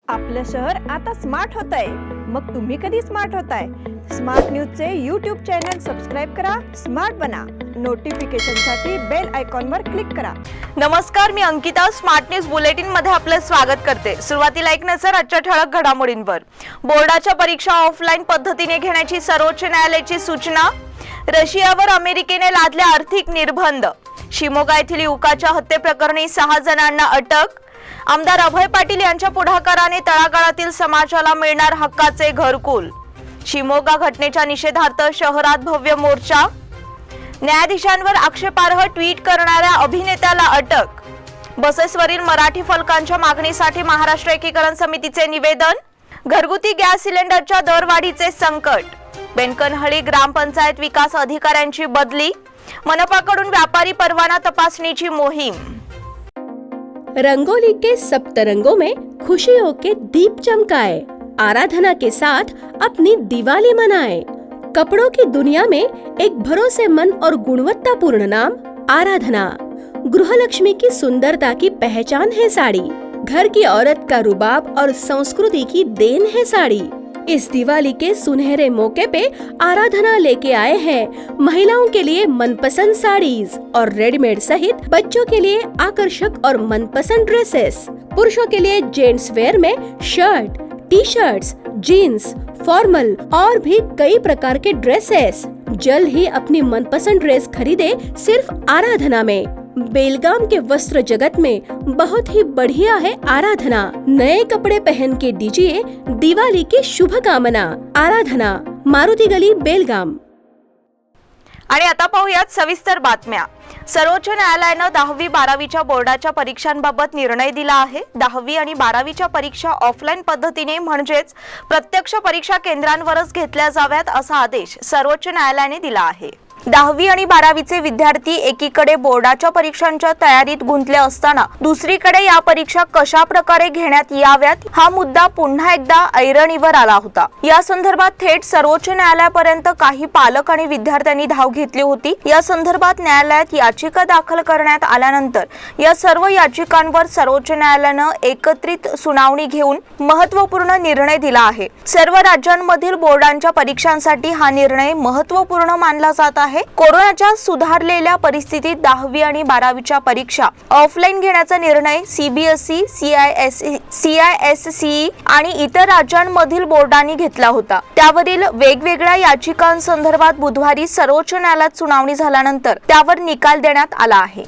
आपलं शहर आता स्मार्ट होतंय. मग तुम्ही कधी स्मार्ट होताय? स्मार्ट न्यूजचे YouTube चॅनल सबस्क्राइब करा, स्मार्ट बना. नोटिफिकेशनसाठी बेल आयकॉनवर क्लिक करा. नमस्कार, मी अंकिता. स्मार्ट न्यूज बुलेटिन मध्ये आपलं स्वागत करते. सुरुवातीला एक नजर आजच्या ठळक घडामोडींवर. बोर्डाच्या परीक्षा ऑफलाईन पद्धतीने घेण्याची सर्वोच्च न्यायालयाची सूचना. रशियावर अमेरिकेने लादले आर्थिक निर्बंध. शिमोगा येथील युवकाच्या हत्येप्रकरणी 6 जणांना अटक. आमदार अभय पाटील यांच्या पुढाकाराने तळागाळातील समाजाला मिळणार हक्काचे घरकुल. शिमोगा घटनेच्या निषेधार्थ शहरात भव्य मोर्चा. न्यायाधीशांवर आक्षेपार्ह ट्विट करणाऱ्या अभिनेत्याला अटक. बसेसवरील मराठी फलकांच्या मागणीसाठी महाराष्ट्र एकीकरण समितीचे निवेदन. घरगुती गॅस सिलेंडरच्या दरवाढीचे संकट. बेनकनहळ्ळी ग्रामपंचायत विकास अधिकाऱ्यांची बदली. मनपाकडून व्यापारी परवाना तपासणीची मोहीम. रंगोली के सप्तरंगों में खुशियों के दीप चमकाए, आराधना के साथ अपनी दिवाली मनाए। कपड़ों की दुनिया में एक भरोसेमंद और गुणवत्तापूर्ण नाम आराधना। गृहलक्ष्मी की सुंदरता की पहचान है साड़ी। घर की औरत का रुबाब और संस्कृति की देन है साड़ी। इस दिवाली के सुनहरे मौके पे आराधना लेके आए हैं महिलाओं के लिए मनपसंद साड़ीज और रेडीमेड सहित बच्चों के लिए आकर्षक और मनपसंद ड्रेसेस। पुरुषों के लिए जेंट्स वेयर में shirt, T shirts, jeans, formal और भी कई प्रकार के ड्रेसेस। जल्द ही अपनी मनपसंद ड्रेस खरीदे सिर्फ आराधना में। बेलगाम के वस्त्र जगत में बहुत ही बढ़िया है आराधना। नए कपड़े पहन के दीजिए दिवाली की शुभकामना। आराधना, मारुती गली, बेलगाम। आणि आता पाहूयात सविस्तर बातम्या. सर्वोच्च न्यायालयानं 10वी-12वीच्या बोर्डाच्या परीक्षांबाबत निर्णय दिला आहे. 10वी आणि 12वीच्या परीक्षा ऑफलाईन पद्धतीने म्हणजेच प्रत्यक्ष परीक्षा केंद्रांवरच घेतल्या जाव्यात असा आदेश सर्वोच्च न्यायालयाने दिला आहे. 10वी आणि 12वीचे विद्यार्थी एकीकडे बोर्डाच्या परीक्षांच्या तयारीत गुंतले असताना दुसरीकडे या परीक्षा कशा प्रकारे घेण्यात याव्यात हा मुद्दा पुन्हा एकदा ऐरणीवर आला होता. या संदर्भात थेट सर्वोच्च न्यायालयापर्यंत काही पालक आणि विद्यार्थ्यांनी धाव घेतली होती. या संदर्भात न्यायालयात याचिका दाखल करण्यात आल्यानंतर या सर्व याचिकांवर सर्वोच्च न्यायालयानं एकत्रित सुनावणी घेऊन महत्त्वपूर्ण निर्णय दिला आहे. सर्व राज्यांमधील बोर्डांच्या परीक्षांसाठी हा निर्णय महत्त्वपूर्ण मानला जात आहे. कोरोनाच्या सुधारलेल्या परिस्थितीत 10वी आणि 12वीच्या परीक्षा ऑफलाईन घेण्याचा निर्णय सीबीएसई, सीआयएससीई आणि इतर राज्यांमधील बोर्डांनी घेतला होता. त्यावरील वेगवेगळ्या याचिकांसंदर्भात बुधवारी सर्वोच्च न्यायालयात सुनावणी झाल्यानंतर त्यावर निकाल देण्यात आला आहे.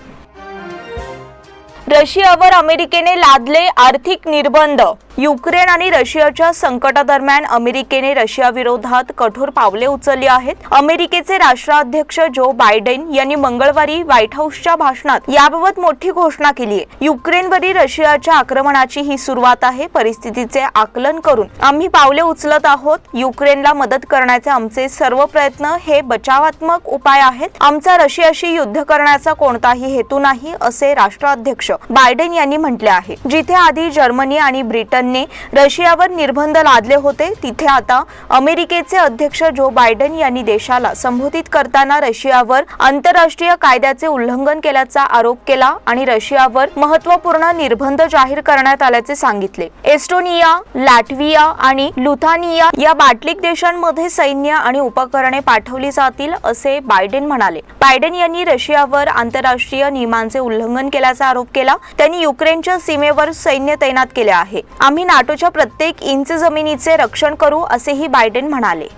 रशियावर अमेरिकेने लादले आर्थिक निर्बंध. युक्रेन आणि रशियाच्या संकटादरम्यान अमेरिकेने रशियाविरोधात कठोर पावले उचलली आहेत. अमेरिकेचे राष्ट्राध्यक्ष जो बायडेन यांनी मंगळवारी व्हाईट हाऊसच्या भाषणात याबाबत मोठी घोषणा केली आहे. युक्रेनवरील रशियाच्या आक्रमणाची ही सुरुवात आहे. परिस्थितीचे आकलन करून आम्ही पावले उचलत आहोत. युक्रेनला मदत करण्याचे आमचे सर्व प्रयत्न हे बचावात्मक उपाय आहेत. आमचा रशियाशी युद्ध करण्याचा कोणताही हेतू नाही असे राष्ट्राध्यक्ष बायडेन यांनी म्हटले आहे. जिथे आधी जर्मनी आणि ब्रिटनने रशियावर निर्बंध लादले होते तिथे आता अमेरिकेचे अध्यक्ष जो बायडेन यांनी देशाला संबोधित करताना रशियावर आंतरराष्ट्रीय कायद्याचे उल्लंघन केल्याचा आरोप केला आणि रशियावर महत्त्वपूर्ण निर्बंध जाहीर करण्यात आल्याचे सांगितले. एस्टोनिया, लॅटव्हिया आणि लुथानिया या बाल्टिक देशांमध्ये सैन्य आणि उपकरणे पाठवली जातील असे बायडेन म्हणाले. बायडेन यांनी रशियावर आंतरराष्ट्रीय नियमांचे उल्लंघन केल्याचा आरोप केला. त्यांनी युक्रेनच्या सीमेवर सैन्य तैनात केले आहे. आम्ही नाटोच्या प्रत्येक इंच जमिनीचे रक्षण करू असेही बायडेन म्हणाले.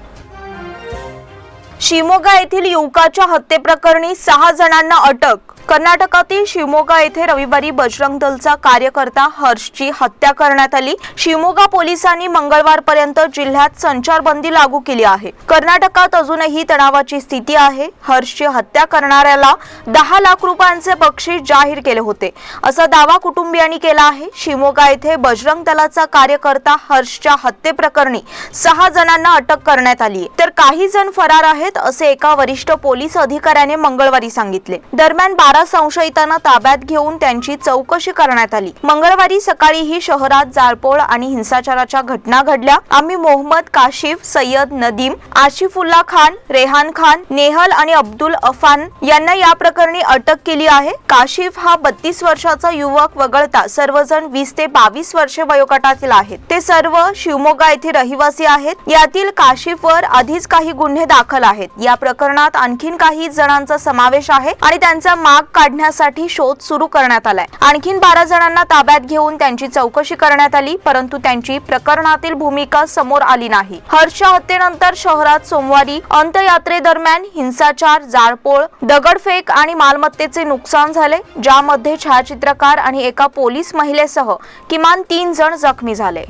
शिमोगा येथील युवकाच्या हत्येप्रकरणी 6 जणांना अटक. कर्नाटकातील शिमोगा येथे रविवारी बजरंग दलचा कार्यकर्ता हर्षची हत्या करण्यात आली. शिमोगा पोलिसांनी मंगळवारपर्यंत जिल्ह्यात संचारबंदी लागू केली आहे. कर्नाटकात अजूनही तणावाची स्थिती आहे. हर्षची हत्या करणाऱ्याला 10 लाख रुपयांचे बक्षीस जाहीर केले होते असा दावा कुटुंबियांनी केला आहे. शिमोगा येथे बजरंग दलाचा कार्यकर्ता हर्षच्या हत्येप्रकरणी 6 जणांना अटक करण्यात आली आहे तर काही जण फरार आहेत असे एका वरिष्ठ पोलीस अधिकाऱ्याने मंगळवारी सांगितले. दरम्यान 12 संशयितांना ताब्यात घेऊन त्यांची चौकशी करण्यात आली। मंगळवारी सकाळीही शहरात जाळपोळ आणि हिंसाचाराच्या घटना घडल्या। आम्ही मोहम्मद काशिफ, सय्यद नदीम, आशिफुल्ला खान, रेहान खान, नेहल आणि अब्दुल अफान यांना या प्रकरणी अटक केली आहे। काशिफ हा 32 वर्षाचा युवक वगळता सर्वजण 20 ते 22 वर्षे वयोगटातील आहेत। ते सर्व शिवमोगा येथे रहिवासी आहेत। यातील काशिफवर आधीच काही गुन्हे दाखल आहेत। या प्रकरणात आणखीन काही जणांचा समावेश आहे आणि त्यांचा माग काढण्यासाठी शोध सुरू करण्यात आलाय। आणखीन 12 जणांना ताब्यात घेऊन त्यांची चौकशी करण्यात आली, परंतु त्यांची प्रकरणातील भूमिका समोर आली नाही। हर्षच्या हत्येनंतर शहरात सोमवारी अंत्ययात्रेदरम्यान हिंसाचार, जाळपोळ, दगडफेक आणि मालमत्तेचे नुकसान झाले, ज्यामध्ये छायाचित्रकार आणि एका पोलीस महिलेसह किमान 3 जण जखमी झाले।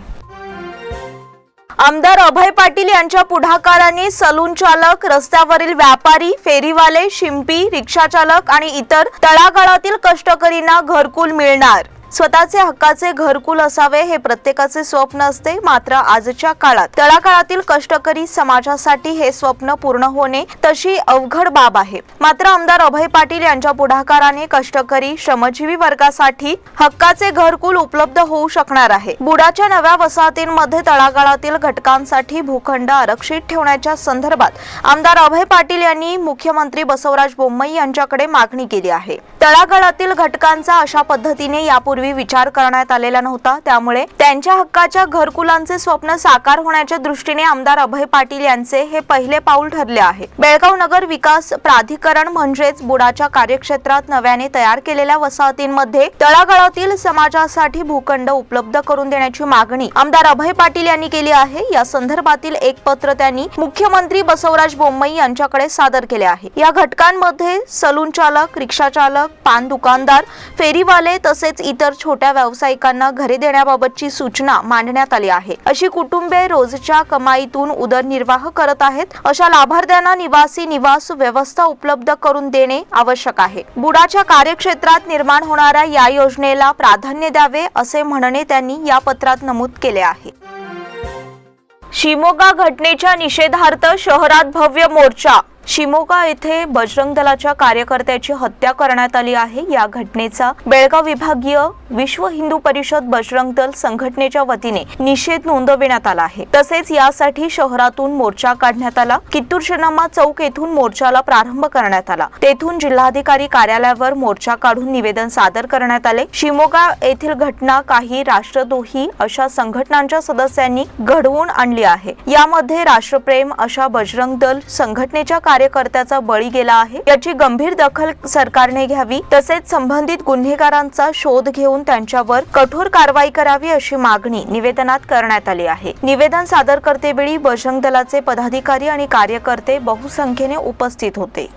आमदार अभय पाटील यांच्या पुढाकाराने सलून चालक, रस्त्यावरील व्यापारी, फेरीवाले, शिंपी, रिक्षाचालक आणि इतर तळागाळातील कष्टकरींना घरकुल मिळणार। स्वतःचे हक्काचे घरकुल असावे हे प्रत्येकाचे स्वप्न असते, मात्र आजच्या काळात तळागाळातील कष्टकरी समाजासाठी हे स्वप्न पूर्ण होणे तशी अवघड बाब आहे। मात्र आमदार अभय पाटील यांच्या पुढाकाराने कष्टकरी श्रमजीवी वर्गासाठी हक्काचे घरकुल उपलब्ध होऊ शकणार आहे। बुडाच्या नव्या वसाहतींमध्ये तळागाळातील घटकांसाठी भूखंड आरक्षित ठेवण्याच्या संदर्भात आमदार अभय पाटील यांनी मुख्यमंत्री बसवराज बोम्मई यांच्याकडे मागणी केली आहे। तळागाळातील घटकांचा अशा पद्धतीने यापूर्वी विचार करण्यात आलेला नव्हता, त्यामुळे त्यांच्या हक्काच्या घरकुलांचे स्वप्न साकार होण्याच्या दृष्टीने आमदार अभय पाटील यांचे हे पहिले पाऊल ठरले आहे। बेळगाव नगर विकास प्राधिकरण म्हणजेच बुडाच्या कार्यक्षेत्रात नव्याने तयार केलेल्या वसाहतींमध्ये तळागाळातील समाजासाठी भूखंड उपलब्ध करून देण्याची मागणी आमदार अभय पाटील यांनी केली आहे। या संदर्भातील एक पत्र त्यांनी मुख्यमंत्री बसवराज बोम्मई यांच्याकडे सादर केले आहे। या घटकांमध्ये सलून चालक, रिक्षा चालक, पान दुकानदार, फेरीवाले तसेच इतर छोट्या व्यावसायिकांना घरे देण्याबाबतची सूचना मांडण्यात आली आहे। अशी कुटुंबे रोजच्या कमाईतून उदरनिर्वाह करत आहेत, अशा लाभार्थ्यांना निवासी निवास व्यवस्था उपलब्ध करून देणे आवश्यक आहे। बुडाच्या कार्यक्षेत्रात निर्माण होणाऱ्या या योजनेला प्राधान्य द्यावे असे म्हणणे त्यांनी या पत्रात नमूद केले आहे। शिमोगा घटनेच्या निषेधार्थ शहरात भव्य मोर्चा। शिमोगा येथे बजरंग दलाच्या कार्यकर्त्याची हत्या करण्यात आली आहे। या घटनेचा बेळगाव विभागीय विश्व हिंदू परिषद बजरंग दल संघटनेच्या वतीने निषेध नोंदविण्यात आला आहे। तसेच यासाठी शहरातून मोर्चा काढण्यात आला। कित्तूर शनामा चौक येथून मोर्चाला प्रारंभ करण्यात आला। तेथून जिल्हाधिकारी कार्यालयावर मोर्चा काढून निवेदन सादर करण्यात आले। शिमोगा येथील घटना काही राष्ट्रद्रोही अशा संघटनांच्या सदस्यांनी घडवून आणली आहे। यामध्ये राष्ट्रप्रेम अशा बजरंग दल संघटनेच्या कार्यकर्त्याचा बळी गेला आहे। याची गंभीर दखल सरकारने घ्यावी, तसेच संबंधित गुन्हेगारांचा शोध घेऊन त्यांच्यावर कठोर कारवाई करावी अशी मागणी निवेदनात करण्यात आली आहे। निवेदन सादर करतेवेळी बजरंग दलाचे पदाधिकारी आणि कार्यकर्ते बहुसंख्येने उपस्थित होते।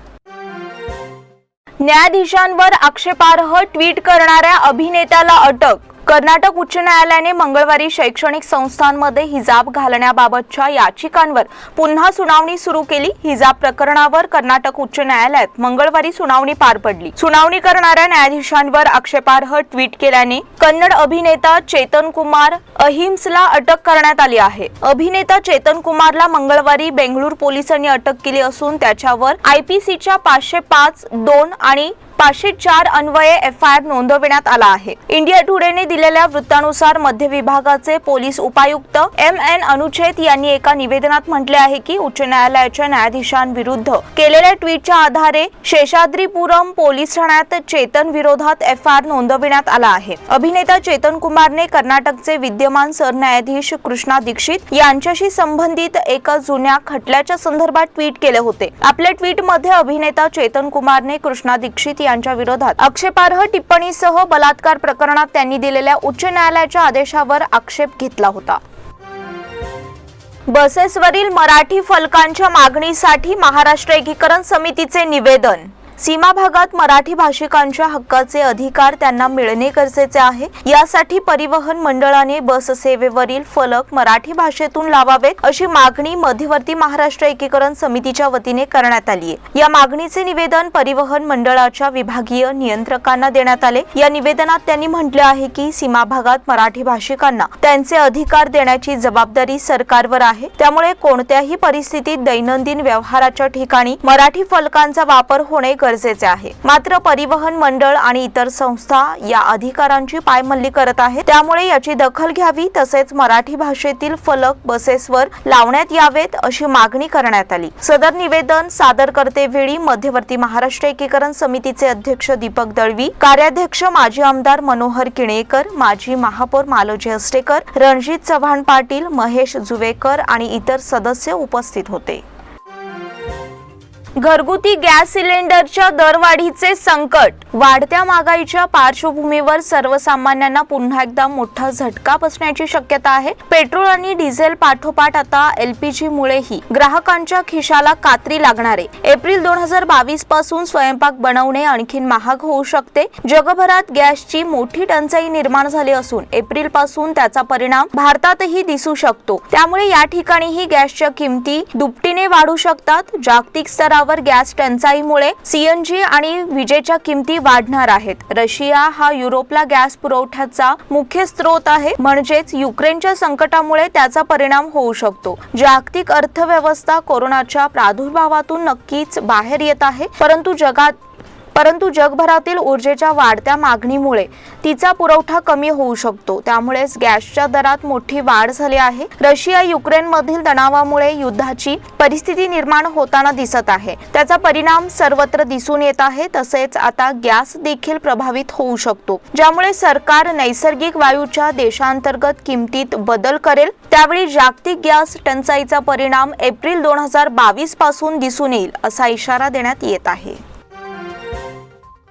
न्यायाधीशांवर आक्षेपार्ह ट्विट करणाऱ्या अभिनेत्याला अटक। कर्नाटक उच्च न्यायालयाने मंगळवारी शैक्षणिक संस्थांमध्ये हिजाब घालण्याबाबतच्या याचिकांवर पुन्हा सुनावणी सुरू केली। हिजाब प्रकरणावर कर्नाटक उच्च न्यायालयात मंगळवारी सुनावणी पार पडली। सुनावणी करणाऱ्या न्यायाधीशांवर आक्षेपार्ह ट्विट केल्याने कन्नड अभिनेता चेतन कुमार अहिम्सला अटक करण्यात आली आहे। अभिनेता चेतन कुमारला मंगळवारी बेंगळूर पोलिसांनी अटक केली असून त्याच्यावर IPCच्या 505(2) आणि 504 अन्वये FIR नोंदविण्यात आला आहे। इंडिया टुडेने दिलेल्या वृत्तानुसार मध्य विभागाचे पोलीस उपायुक्त MN अनुचेत यांनी एका निवेदनात म्हटले आहे की उच्च न्यायालयाच्या न्यायाधीशांविरुद्ध केलेल्या ट्विटच्या आधारे शेषाद्रीपुरम पोलीस ठाण्यात चेतन विरोधात FIR नोंदविण्यात आला आहे। अभिनेता चेतन कुमारने कर्नाटकचे विद्यमान सरन्यायाधीश कृष्णा दीक्षित यांच्याशी संबंधित एका जुन्या खटल्याच्या संदर्भात ट्विट केले होते। आपल्या ट्विटमध्ये अभिनेता चेतन कुमारने कृष्णा दीक्षित यांच्या विरोधात आक्षेपार्ह टिप्पणीसह बलात्कार प्रकरणात त्यांनी दिलेल्या उच्च न्यायालयाच्या आदेशावर आक्षेप घेतला होता। बसेसवरील मराठी फलकांच्या मागणीसाठी महाराष्ट्र एकीकरण समितीचे निवेदन। सीमा भागात मराठी भाषिकांच्या हक्काचे अधिकार त्यांना मिळणे गरजेचे आहे। यासाठी परिवहन मंडळाने बस सेवेवरील फलक मराठी भाषेतून लावावेत अशी मागणी मध्यवर्ती महाराष्ट्र एकीकरण समितीच्या वतीने करण्यात आली आहे। या मागणीचे निवेदन परिवहन मंडळाच्या विभागीय नियंत्रकांना देण्यात आले। या निवेदनात त्यांनी म्हटले आहे की सीमा भागात मराठी भाषिकांना त्यांचे अधिकार देण्याची जबाबदारी सरकारवर आहे। त्यामुळे कोणत्याही परिस्थितीत दैनंदिन व्यवहाराच्या ठिकाणी मराठी फलकांचा वापर होणे गरजेचे आहे. मात्र परिवहन मंडळ आणि इतर संस्था या अधिकारांची पायमल्ली करत आहेत. त्यामुळे याची दखल घ्यावी तसेच मराठी भाषेतील फलक बसेसवर लावण्यात यावेत अशी मागणी करण्यात आली. सदर निवेदन सादर करतेवेळी मध्यवर्ती महाराष्ट्र एकीकरण समितीचे अध्यक्ष दीपक दळवी, कार्याध्यक्ष माजी आमदार मनोहर किणेकर, माजी महापौर मालोजी अस्टेकर, रणजित चव्हाण पाटील, महेश जुवेकर आणि इतर सदस्य उपस्थित होते. घरगुती गॅस सिलेंडरच्या दरवाढीचे संकट. वाढत्या महागाईच्या पार्श्वभूमीवर सर्वसामान्यांना पुन्हा एकदा मोठा झटका बसण्याची शक्यता आहे. पेट्रोल आणि डिझेल पाठोपाठ आता एलपीजी मुळेही ग्राहकांच्या खिशाला कात्री लागणार आहे. एप्रिल 2022 पासून स्वयंपाक बनवणे आणखी महाग होऊ शकते. जगभरात गॅसची मोठी टंचाई निर्माण झाली असून एप्रिल पासून त्याचा परिणाम भारतातही दिसू शकतो. त्यामुळे या ठिकाणीही गॅसच्या किमती दुपटीने वाढू शकतात. जागतिक स्तरावर गॅस टंचाईमुळे सीएनजी आणि विजेच्या किमती वाढणार आहेत. रशिया हा युरोपला गॅस पुरवठ्याचा मुख्य स्रोत आहे, म्हणजेच युक्रेनच्या संकटामुळे त्याचा परिणाम होऊ शकतो. जागतिक अर्थव्यवस्था कोरोनाच्या प्रादुर्भावातून नक्कीच बाहेर येत आहे, परंतु जगभरातील ऊर्जेच्या वाढत्या मागणीमुळे तिचा पुरवठा कमी होऊ शकतो. त्यामुळेच गॅसच्या दरात मोठी वाढ झाली आहे. रशिया युक्रेनमधील तणावामुळे युद्धाची परिस्थिती निर्माण होताना दिसत आहे. त्याचा परिणाम सर्वत्र दिसून येत आहे. तसेच आता गॅस देखील प्रभावित होऊ शकतो, ज्यामुळे सरकार नैसर्गिक वायूच्या देशांतर्गत किमतीत बदल करेल. त्यावेळी जागतिक गॅस टंचाईचा परिणाम एप्रिल 2022 पासून दिसून येईल असा इशारा देण्यात येत आहे.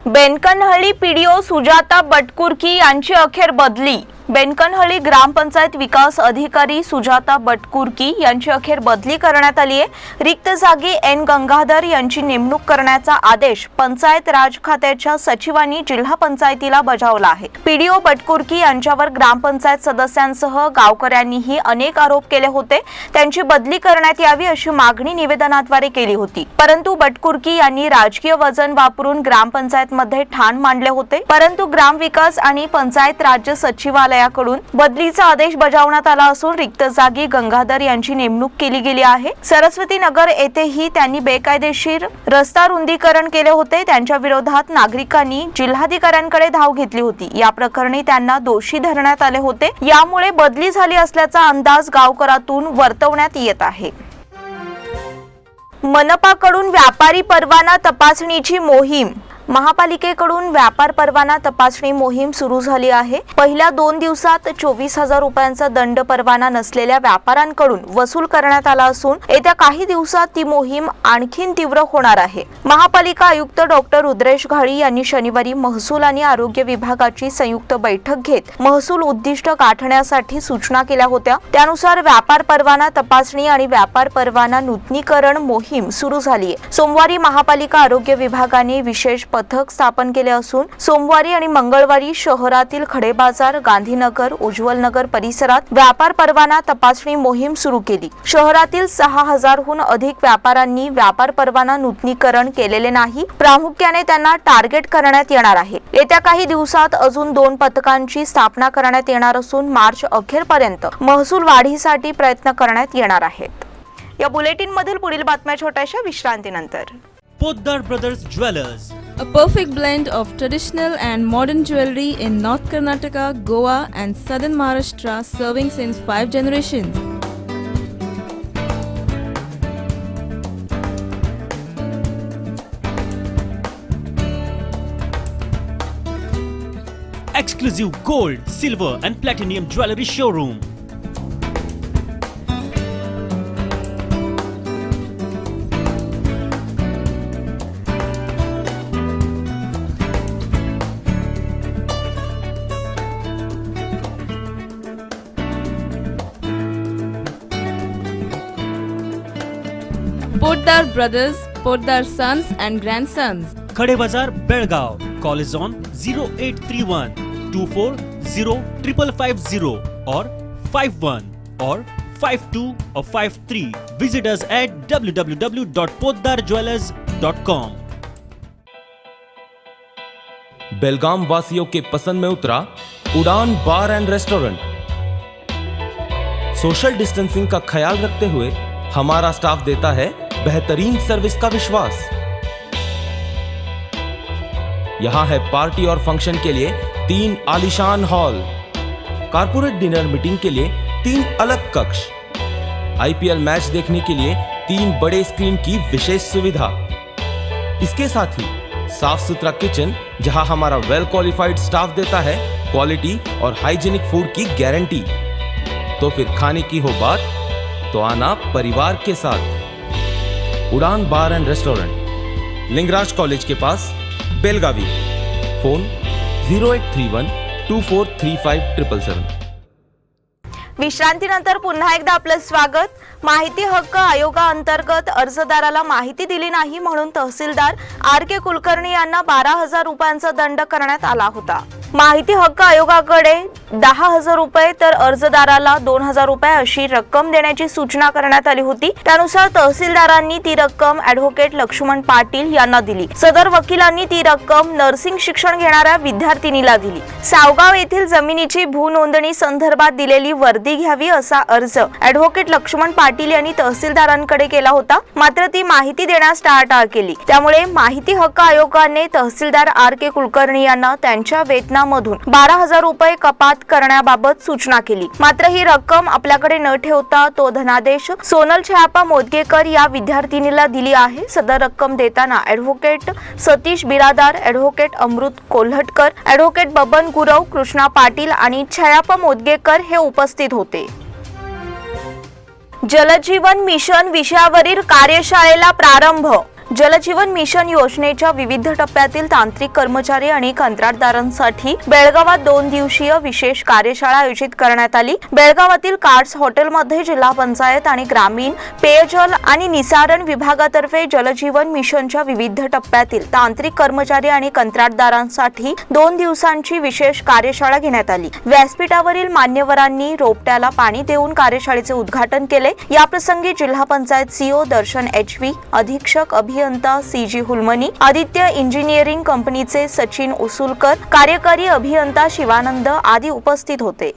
बेनकनहळ्ळी पीडीओ सुजाता बटकुर्की यांची अखेर बदली. बेनकनहळ्ळी ग्रामपंचायत विकास अधिकारी सुजाता बटकुर्की यांची अखेर बदली करण्यात आली आहे. रिक्त जागी एन गंगाधर यांची नेमणूक करण्याचा आदेश पंचायत राज खात्याच्या सचिवांनी जिल्हा पंचायतीला बजावला आहे. पीडीओ बटकुर्की यांच्यावर ग्रामपंचायत सदस्यांसह गावकऱ्यांनीही अनेक आरोप केले होते. त्यांची बदली करण्यात यावी अशी मागणी निवेदनाद्वारे केली होती. परंतु बटकुर्की यांनी राजकीय वजन वापरून ग्रामपंचायतमध्ये ठाण मांडले होते. परंतु ग्रामविकास आणि पंचायत राज्य सचिवालय कडून बदलीचा आदेश बजावण्यात आला असून रिक्त जागी गंगाधर यांची नेमणूक केली गेली आहे. सरस्वती नगर येथेही त्यांनी बेकायदेशीर रस्ता रुंदीकरण केले होते. त्यांच्या विरोधात नागरिकांनी जिल्हाधिकाऱ्यांकडे धाव घेतली होती. या प्रकरणी त्यांना दोषी धरण्यात आले होते. यामुळे बदली झाली असल्याचा अंदाज गावकऱ्यांतून वर्तवण्यात येत आहे. मनपाकडून व्यापारी परवाना तपासणीची मोहीम. महापालिकेकडून व्यापार परवाना तपासणी मोहीम सुरू झाली आहे. पहिल्या 2 दिवसात 24,000 रुपयांचा दंड परवाना नसलेल्या व्यापाऱ्यांकडून वसूल करण्यात आला असून येत्या काही दिवसात ती मोहीम आणखीन तीव्र होणार आहे. महापालिका आयुक्त डॉक्टर रुद्रेश घाळी यांनी शनिवारी महसूल आणि आरोग्य विभागाची संयुक्त बैठक घेत महसूल उद्दिष्ट गाठण्यासाठी सूचना केल्या होत्या. त्यानुसार व्यापार परवाना तपासणी आणि व्यापार परवाना नूतनीकरण मोहीम सुरू झाली आहे. सोमवारी महापालिका आरोग्य विभागाने विशेष पथक स्थापन केले असून सोमवारी आणि मंगळवारी शहरातील खडेबाजार, गांधीनगर, उज्ज्वलनगर परिसरात व्यापार परवाना तपासणी मोहीम सुरू केली. शहरातील 6,000हून अधिक व्यापाऱ्यांनी व्यापार परवाना नूतनीकरण केलेले नाही. प्रामुख्याने त्यांना टार्गेट करण्यात येणार आहे. येत्या काही दिवसात अजून 2 पथकांची स्थापना करण्यात येणार असून मार्च अखेरपर्यंत महसूल वाढीसाठी प्रयत्न करण्यात येणार आहेत. या बुलेटिन मधील पुढील बातम्या छोट्याशा विश्रांतीनंतर. Poddar Brothers Jewelers. A perfect blend of traditional and modern jewelry in North Karnataka, Goa and southern Maharashtra, serving since 5 generations. Exclusive gold, silver and platinum jewelry showroom. Poddar Brothers, Poddar Sons and Grandsons. Khade Bazar, Belgaum. Call is on 0831 240 or 51 or 52 or 53. Visit us at www.poddarjewelers.com. बेलगाम वासियों के पसंद में उतरा उड़ान बार end restaurant. Social distancing का ख्याल रखते हुए हमारा स्टाफ देता है बेहतरीन सर्विस का विश्वास। यहाँ है पार्टी और फंक्शन के लिए 3 आलीशान हॉल, कारपोरेट डिनर मीटिंग के लिए 3 अलग कक्ष, IPL मैच देखने के लिए 3 बड़े स्क्रीन की विशेष सुविधा। इसके साथ ही साफ सुथरा किचन, जहां हमारा वेल क्वालिफाइड स्टाफ देता है क्वालिटी और हाइजीनिक फूड की गारंटी। तो फिर खाने की हो बात तो आना परिवार के साथ। उड़ान बार एंड रेस्टोरेंट, लिंगराज कॉलेज के पास, बेलगावी। फोन 0831 2435 विश्रांतीनंतर पुन्हा एकदा आपलं स्वागत। माहिती हक्क आयोगाअंतर्गत अर्जदाराला माहिती दिली नाही म्हणून तहसीलदार RK कुलकर्णी यांना 12,000 रुपयांचा दंड करण्यात आला होता। माहिती हक्क आयोगाकडे 10,000 रुपये तर अर्जदाराला 2,000 रुपये अशी रक्कम देण्याची सूचना करण्यात आली होती। त्यानुसार तहसीलदारांनी ती रक्कम ॲडव्होकेट लक्ष्मण पाटील यांना दिली। सदर वकिलांनी ती रक्कम नर्सिंग शिक्षण घेणाऱ्या विद्यार्थिनीला दिली। सावगाव येथील जमिनीची भूनोंदणी संदर्भात दिलेली वर्दी घ्यावी असा अर्ज ॲडव्होकेट लक्ष्मण पाटील यांनी तहसीलदारांकडे केला होता, मात्र ती माहिती देण्यास टाळाटाळ केली। त्यामुळे माहिती हक्क आयोगाने तहसीलदार RK कुलकर्णी यांना त्यांच्या वेतनामधून 12,000 रुपये कपात करण्याबाबत सूचना केली। मात्र ही रक्कम आपल्याकडे न ठेवता तो धनादेश सोनल छायाप्पा मोदकेकर या विद्यार्थिनीला दिली आहे। सदर रक्कम देताना ॲडव्होकेट सतीश बिरादार, ॲडव्होकेट अमृत कोल्हटकर, ॲडव्होकेट बबन गुरव, कृष्णा पाटील आणि छायाप्पा मोदकेकर हे उपस्थित होते। जलजीवन मिशन विषयावरील कार्यशाळेला प्रारंभ। जलजीवन मिशन योजनेच्या विविध टप्प्यातील तांत्रिक कर्मचारी आणि कंत्राटदारांसाठी बेळगावात 2 दिवसीय विशेष कार्यशाळा आयोजित करण्यात आली। बेळगावातील कार्ड्स हॉटेलमध्ये जिल्हा पंचायत आणि ग्रामीण पेयजल आणि निसारण विभागातर्फे जलजीवन मिशनच्या विविध टप्प्यातील तांत्रिक कर्मचारी आणि कंत्राटदारांसाठी 2 दिवसांची विशेष कार्यशाळा घेण्यात आली। व्यासपीठावरील मान्यवरांनी रोपट्याला पाणी देऊन कार्यशाळेचे उद्घाटन केले। याप्रसंगी जिल्हा पंचायत CO दर्शन HV, अधीक्षक अभियंता CG हुलमनी, आदित्य इंजिनिअरिंग कंपनीचे सचिन उसूलकर, कार्यकारी अभियंता शिवानंद आदी उपस्थित होते।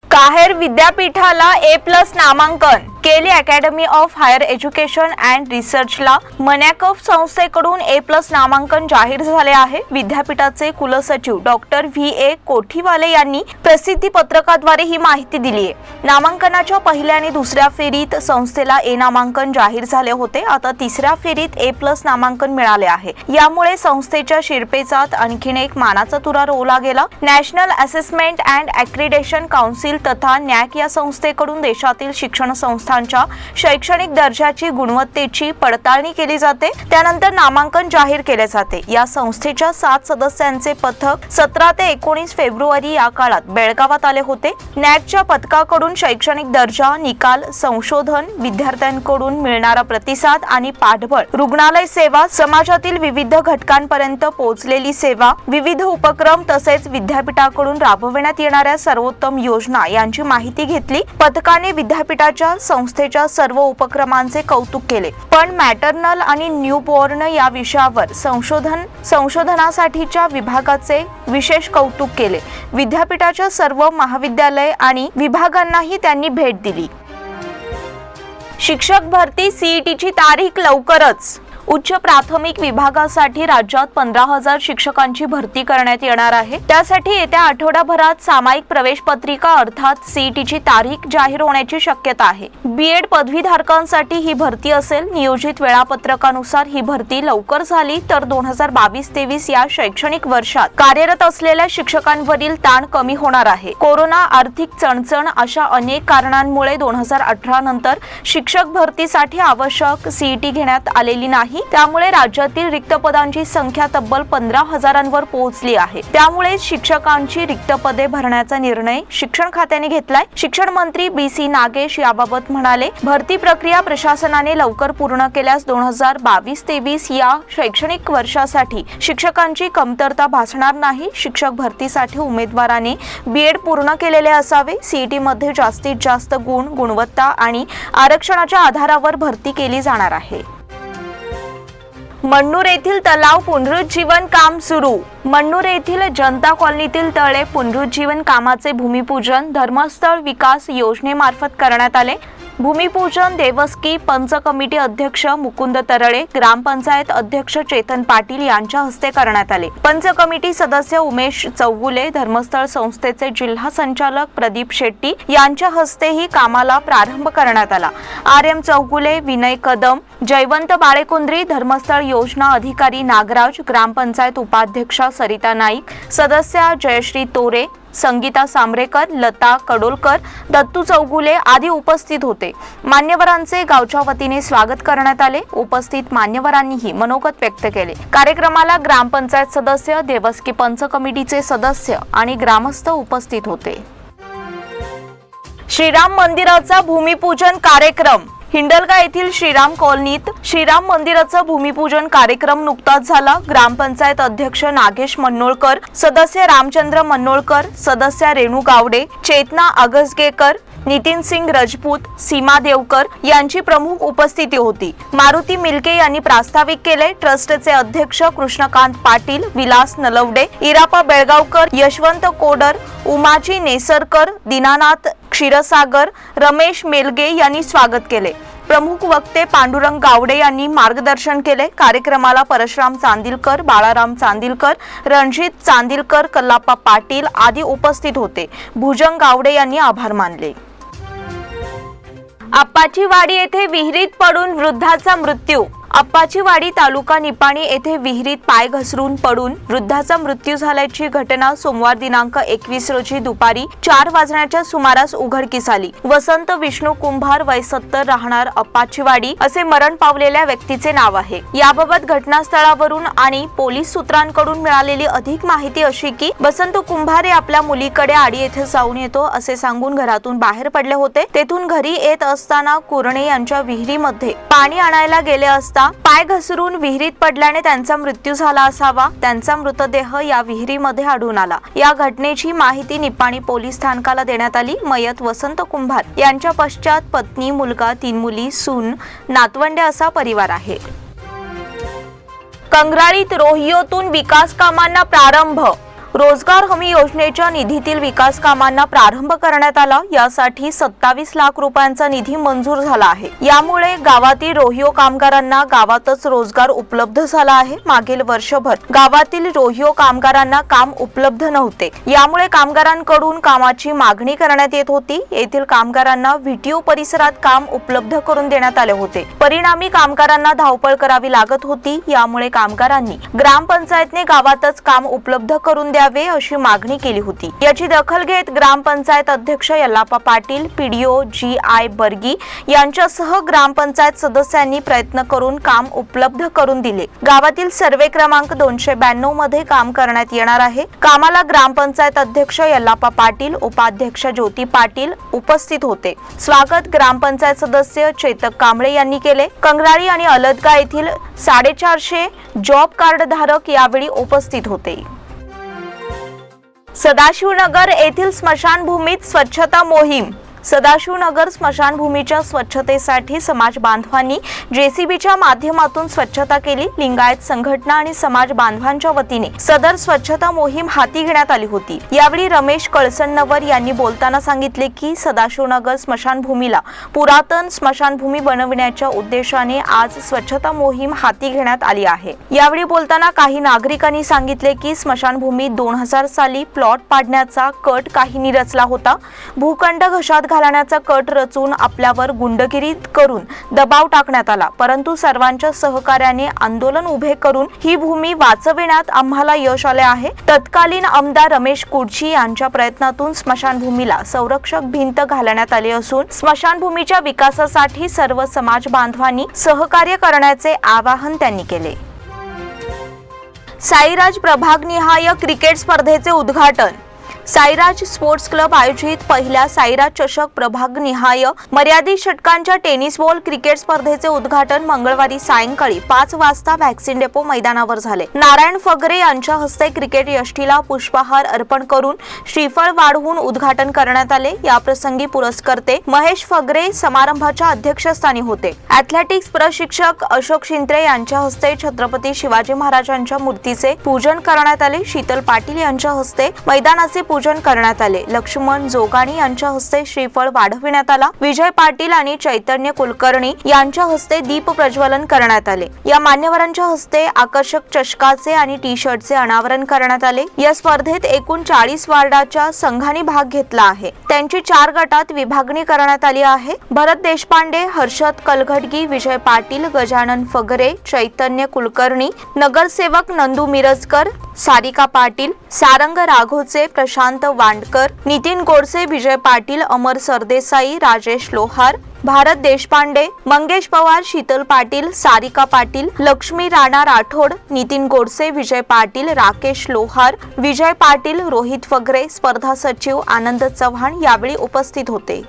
काहेर विद्यापीठाला A+ नामांकन। केली academy of higher education and रिसर्चला मनॅकफ संस्थेकडून A+ नामांकन जाहीर झाले आहे। विद्यापीठाचे कुलसचिव डॉक्टर VA कोठीवाले यांनी प्रसिद्धी पत्रकाद्वारे ही माहिती दिली आहे। नामांकनाच्या पहिल्या आणि दुसऱ्या फेरीत संस्थेला A नामांकन जाहीर झाले होते। आता तिसऱ्या फेरीत A+ नामांकन मिळाले आहे। यामुळे संस्थेच्या शिरपेचात आणखीन एक मानाचा तुरा रोवला गेला। नॅशनल असेसमेंट अँड ॲक्रिडेशन काउन्सिल तथा NAAC या संस्थेकडून देशातील शिक्षण संस्थांच्या शैक्षणिक दर्जाची गुणवत्तेची पडताळणी केली जाते। त्यानंतर नामांकन जाहीर केले जाते। या संस्थेच्या 7 सदस्यांचे पथक 17 ते 19 फेब्रुवारी या काळात बेळगावात आले होते। NAACच्या पथकाकडून शैक्षणिक दर्जा, निकाल, संशोधन, विद्यार्थ्यांकडून मिळणारा प्रतिसाद आणि पाठबळ, रुग्णालय सेवा, समाजातील विविध घटकांपर्यंत पोहोचलेली सेवा, विविध उपक्रम तसेच विद्यापीठाकडून राबविण्यात येणाऱ्या सर्वोत्तम योजना यांची माहिती घेतली। पथकाने विद्यापीठाच्या संस्थेच्या सर्व उपक्रमांचे कौतुक केले, पण मॅटर्नल आणि न्यूबॉर्न या विषयावर संशोधनासाठीच्या विभागाचे विशेष कौतुक केले। विद्यापीठाच्या सर्व महाविद्यालय आणि विभागांनाही त्यांनी भेट दिली। शिक्षक भरती CETची तारीख लवकरच। उच्च प्राथमिक विभागासाठी राज्यात 15,000 शिक्षकांची भरती करण्यात येणार आहे। त्यासाठी येत्या आठवडाभरात सामायिक प्रवेश पत्रिका अर्थात CETची तारीख जाहीर होण्याची शक्यता आहे। B.Ed पदवीधारकांसाठी ही भरती असेल। नियोजित वेळापत्रकानुसार ही भरती लवकर झाली तर 2022-23 या शैक्षणिक वर्षात कार्यरत असलेल्या शिक्षकांवरील ताण कमी होणार आहे। कोरोना, आर्थिक चणचण अशा अनेक कारणांमुळे 2018 नंतर शिक्षक भरतीसाठी आवश्यक CET घेण्यात आलेली नाही। त्यामुळे राज्यातील रिक्त पदांची संख्या तब्बल 15,000वर पोहोचली आहे। त्यामुळे शिक्षकांची रिक्त पदे भरण्याचा निर्णय शिक्षण खात्याने घेतलाय। शिक्षण मंत्री BC नागेश याबाबत म्हणाले, भरती प्रक्रिया प्रशासनाने लवकर पूर्ण केल्यास 2022-23 या शैक्षणिक वर्षासाठी शिक्षकांची कमतरता भासणार नाही। शिक्षक भरतीसाठी उमेदवाराने B.Ed पूर्ण केलेले असावे। CET मध्ये जास्तीत जास्त गुण, गुणवत्ता आणि आरक्षणाच्या आधारावर भरती केली जाणार आहे। मण्णूर येथील तलाव पुनरुज्जीवन काम सुरू। मण्णूर येथील जनता कॉलनीतील तळे पुनरुज्जीवन कामाचे भूमिपूजन धर्मस्थळ विकास योजनेमार्फत करण्यात आले। भूमिपूजन देवस्की पंच कमिटी अध्यक्ष मुकुंद तरळे, ग्रामपंचायत अध्यक्ष चेतन पाटील यांच्या हस्ते करण्यात आले. पंच कमिटी सदस्य उमेश चौगुले, धर्मस्थळ संस्थेचे जिल्हा संचालक प्रदीप शेट्टी यांच्या हस्तेही कामाला प्रारंभ करण्यात आला. RM चौगुले, विनय कदम, जयवंत बाळेकुंद्री, धर्मस्थळ योजना अधिकारी नागराज, ग्रामपंचायत उपाध्यक्षा सरिता नाईक, सदस्या जयश्री तोरे, संगीता सांबरेकर, लता कडोलकर, दत्तू चौगुले आदी उपस्थित होते. मान्यवरांचे गावच्या वतीने स्वागत करण्यात आले. उपस्थित मान्यवरांनीही मनोगत व्यक्त केले. कार्यक्रमाला ग्रामपंचायत सदस्य, देवस्की पंच कमिटीचे सदस्य आणि ग्रामस्थ उपस्थित होते. श्रीराम मंदिराचा भूमिपूजन कार्यक्रम. हिंडलगा येथील श्रीराम कॉलनीत श्रीराम मंदिराचा भूमिपूजन कार्यक्रम नुकताच झाला. ग्रामपंचायत अध्यक्ष नागेश मन्नोळकर, सदस्य रामचंद्र मन्नोळकर, सदस्या रेणू गावडे, चेतना अगसगेकर, नितीन सिंग राजपूत, सीमा देवकर यांची प्रमुख उपस्थिती होती. मारुती मिलके यांनी प्रास्ताविक केले. ट्रस्टचे अध्यक्ष कृष्णकांत पाटील, विलास नलवडे, इरापा बेळगावकर, यशवंत कोडर, उमाजी नेसरकर, दीनानाथ क्षीरसागर, रमेश मेलगे यांनी स्वागत केले. प्रमुख वक्ते पांडुरंग गावडे यांनी मार्गदर्शन केले. कार्यक्रमाला परशुराम चांदिलकर, बाळाराम चांदिलकर, रणजित चांदिलकर, कल्लाप्पा पाटील आदी उपस्थित होते. भुजंग गावडे यांनी आभार मानले. आप्पाचीवाडी येथे विहिरीत पडून वृद्धाचा मृत्यू. आप्पाचीवाडी तालुका निपाणी येथे विहिरीत पाय घसरून पडून वृद्धाचा मृत्यू झाल्याची घटना सोमवार दिनांक 21 रोजी दुपारी 4 वाजण्याच्या सुमारास उघडकीस आली. वसंत विष्णू कुंभार, वय 70, राहणार आप्पाचीवाडी असे मरण पावलेल्या व्यक्तीचे नाव आहे. याबाबत घटनास्थळावरून आणि पोलीस सूत्रांकडून मिळालेली अधिक माहिती अशी की वसंत कुंभार हे आपल्या मुलीकडे आडी येथे जाऊन येतो असे सांगून घरातून बाहेर पडले होते. तेथून घरी येत असताना कुरणे यांच्या विहिरीमध्ये पाणी आणायला गेले असता पाय घसरून विहिरीत पडल्याने त्यांचा मृत्यू झाला असावा. त्यांचा मृतदेह या विहिरीमध्ये आढळून आला. या घटनेची माहिती निपाणी पोलीस स्थानकाला देण्यात आली. मयत वसंत कुंभार यांच्या पश्चात पत्नी, मुलगा, 3 मुली, सून, नातवंडे असा परिवार आहे. कंग्राळीत रोहियोतून विकास कामांना प्रारंभ. रोजगार हमी योजनेच्या निधीतील विकास कामांना प्रारंभ करण्यात आला. यासाठी 27 लाख रुपयांचा निधी मंजूर झाला आहे. यामुळे गावातील रोहियो कामगारांना गावातच रोजगार उपलब्ध झाला आहे. मागील वर्षभर गावातील रोहियो कामगारांना काम उपलब्ध नव्हते. यामुळे कामगारांकडून कामाची मागणी करण्यात येत होती. येथील कामगारांना व्हिडिओ परिसरात काम उपलब्ध करून देण्यात आले होते. परिणामी कामगारांना धावपळ करावी लागत होती. यामुळे कामगारांनी ग्रामपंचायतने गावातच काम उपलब्ध करून द्यावे अशी मागणी केली होती. याची दखल घेत ग्रामपंचायत अध्यक्ष यल्लाप्पा पाटील, PDO GI बर्गी यांच्यासह ग्रामपंचायत सदस्यांनी प्रयत्न करून काम उपलब्ध करून दिले. गावातील सर्वे क्रमांक 292 मध्ये काम करण्यात येणार आहे. कामाला ग्रामपंचायत अध्यक्ष यल्लाप्पा पाटील, उपाध्यक्ष ज्योती पाटील उपस्थित होते. स्वागत ग्रामपंचायत सदस्य चेतक कांबळे यांनी केले. कंग्राळी आणि अलदगा येथील 450 जॉब कार्ड धारक यावेळी उपस्थित होते. सदाशिवनगर येथील स्मशानभूमीत स्वच्छता मोहीम. सदाशिवनगर स्मशानभूमीच्या स्वच्छतेसाठी समाज बांधवांनी JCBच्या माध्यमातून स्वच्छता केली. लिंगायत संघटना आणि समाज बांधवांच्या वतीने सदर स्वच्छता मोहीम हाती घेण्यात आली होती. यावेळी रमेश कळसणनवर यांनी बोलताना सांगितले की सदाशिवनगर स्मशानभूमीला पुरातन स्मशानभूमी बनविण्याच्या उद्देशाने आज स्वच्छता मोहीम हाती घेण्यात आली आहे. यावेळी बोलताना काही नागरिकांनी सांगितले की स्मशानभूमीत 2000 साली प्लॉट पाडण्याचा कट काहींनी रचला होता. भूखंड घशात घालण्याचा कट रचून आपल्यावर गुंडगिरी करून दबाव टाकण्यात आला. परंतु सर्वांच्या सहकार्याने आंदोलन उभे करून ही भूमी वाचविण्यात आम्हाला यश आले आहे. तत्कालीन आमदार रमेश कुडची यांच्या प्रयत्नातून स्मशानभूमीला संरक्षक भिंत घालण्यात आली असून स्मशानभूमीच्या विकासासाठी सर्व समाज बांधवांनी सहकार्य करण्याचे आवाहन त्यांनी केले. साईराज प्रभागनिहाय क्रिकेट स्पर्धेचे उद्घाटन. साईराज स्पोर्ट्स क्लब आयोजित पहिल्या साईराज चषक प्रभागनिहाय मर्यादित षटकांच्या टेनिस बॉल क्रिकेट स्पर्धेचे उद्घाटन मंगळवारी सायंकाळी 5 वाजता व्हॅक्सिन डेपो मैदानावर झाले. नारायण फगरे यांच्या हस्ते क्रिकेट यष्टीला पुष्पहार अर्पण करून श्रीफळ वाढवून उद्घाटन करण्यात आले. याप्रसंगी पुरस्कर्ते महेश फगरे समारंभाच्या अध्यक्षस्थानी होते. ॲथलेटिक्स प्रशिक्षक अशोक शिंत्रे यांच्या हस्ते छत्रपती शिवाजी महाराजांच्या मूर्तीचे पूजन करण्यात आले. शीतल पाटील यांच्या हस्ते मैदानाचे पूजन करण्यात आले. लक्ष्मण जोगाणी यांच्या हस्ते श्रीफळ वाढविण्यात आला. विजय पाटील आणि चैतन्य कुलकर्णी यांच्या हस्ते दीप प्रज्वलन करण्यात आले. या मान्यवरांच्या हस्ते आकर्षक चषकाचे आणि टी शर्टचे अनावरण करण्यात आले. या स्पर्धेत एकूण 40 वार्डाच्या संघांनी भाग घेतला आहे. त्यांची 4 गटात विभागणी करण्यात आली आहे. भरत देशपांडे, हर्षद कलघटगी, विजय पाटील, गजानन फगरे, चैतन्य कुलकर्णी, नगरसेवक नंदू मिरजकर, सारिका पाटील, सारंग राघोचे, प्रशांत वांडकर, नितीन गोडसे, विजय पाटील, अमर सरदेसाई, राजेश लोहार, भारत देशपांडे, मंगेश पवार, शीतल पाटील, सारिका पाटील, लक्ष्मी राणा राठोड, नितीन गोडसे, विजय पाटील, राकेश लोहार, विजय पाटील, रोहित फगरे, स्पर्धा सचिव आनंद चव्हाण यावेळी उपस्थित होते.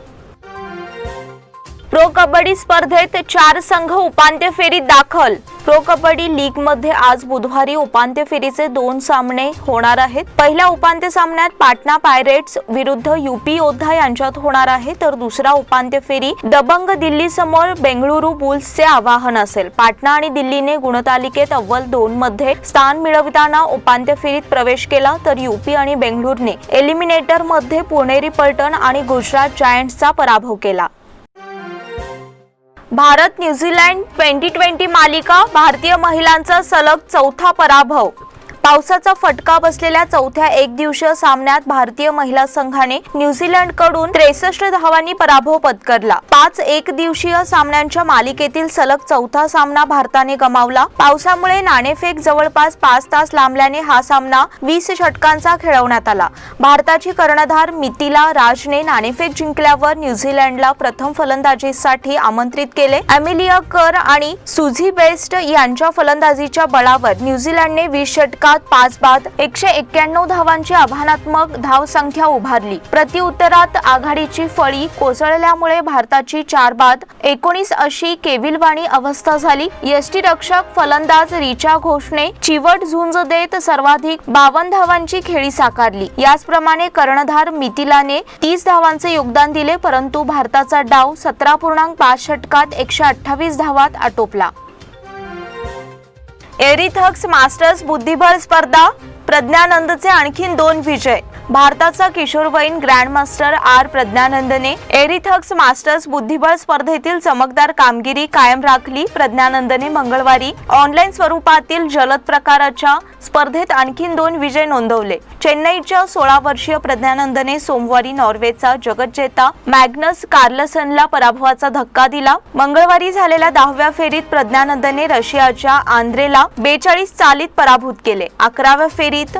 प्रो कबड्डी स्पर्धेत 4 संघ उपांत्य फेरीत दाखल. प्रो कबड्डी लीग मध्ये आज बुधवारी उपांत्य फेरीचे 2 सामने होणार आहेत. पहिल्या उपांत्य सामन्यात पाटणा पायरेट्स विरुद्ध यूपी योद्धा यांच्यात होणार आहे, तर दुसरा उपांत्य फेरी दबंग दिल्ली समोर बेंगळुरू बुल्सचे आवाहन असेल. पाटणा आणि दिल्लीने गुणतालिकेत अव्वल 2 मध्ये स्थान मिळवताना उपांत्य फेरीत प्रवेश केला, तर यूपी आणि बेंगळुरूने एलिमिनेटर मध्ये पुणेरी पलटण आणि गुजरात जायंट्सचा पराभव केला. भारत न्यूझीलंड 2020 मालिका, भारतीय महिलांचा सलग 4था पराभव. पावसाचा फटका बसलेल्या 4थ्या एकदिवसीय सामन्यात भारतीय महिला संघाने न्यूझीलंडकडून 63 धावांनी पराभव पत्करला. 5 एकदिवसीय सामन्यांच्या मालिकेतील सलग 4था सामना भारताने गमावला. पावसामुळे नाणेफेक जवळपास 5 तास लांबल्याने हा सामना 20 षटकांचा खेळवण्यात आला. भारताची कर्णधार मिथिला राजने नाणेफेक जिंकल्यावर न्यूझीलंडला प्रथम फलंदाजीसाठी आमंत्रित केले. एमिलिया कर आणि सुझी बेस्ट यांच्या फलंदाजीच्या बळावर न्यूझीलंडने 20 षटकात 5 बाद 191 धावांची आव्हानात्मक धावसंख्या उभारली. प्रत्युत्तरात आघाडीची फळी कोसळल्यामुळे भारताची 4 बाद 19 अशी केविलवाणी अवस्था झाली. यष्टीरक्षक फलंदाज रिचा घोषने चिवट झुंज देत सर्वाधिक 52 धावांची खेळी साकारली. याचप्रमाणे कर्णधार मिथिलाने 30 धावांचे योगदान दिले, परंतु भारताचा डाव 17.5 षटकात 128 धावात आटोपला. एरिथक्स मास्टर्स बुद्धिबळ स्पर्धा, प्रज्ञानंदचे आणखी 2 विजय. भारताचा किशोरवयीन ग्रँडमास्टर आर प्रज्ञानंदने एरिथक्स मास्टर्स बुद्धिबळ स्पर्धेतील चमकदार कामगिरी कायम राखली. प्रज्ञानंदने मंगळवारी ऑनलाईन स्वरूपातील जलद प्रकाराच्या स्पर्धेत आणखी 2 विजय नोंदवले. चेन्नईच्या 16 वर्षीय प्रज्ञानंदने सोमवारी नॉर्वेचा जगज्जेता मॅग्नस कार्लसनला पराभवाचा धक्का दिला. मंगळवारी झालेल्या 10व्या फेरीत प्रज्ञानंदने रशियाच्या आंद्रेला 42 चालीत पराभूत केले. 11व्या फेरीत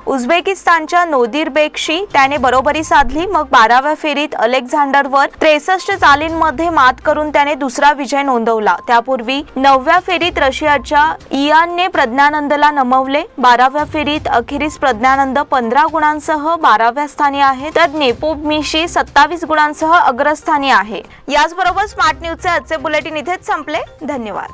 उझबेकिस्तानच्या नोदिरबेकशी त्याने बरोबरी साधली. मग 12व्या फेरीत अलेक्झांडरवर 63 चालींमध्ये मात करून त्याने दुसरा विजय नोंदवला. त्यापूर्वी 9व्या फेरीत रशियाच्या इयानने प्रज्ञानंदला नमवले. 12व्या फेरीत अखेरीस प्रज्ञानंद 15 गुणांसह 12व्या स्थानी आहे, तर नेपोमिशी 27 गुणांसह अग्रस्थानी आहे. याचबरोबर स्मार्ट न्यूजचे आजचे बुलेटिन इथेच संपले. धन्यवाद.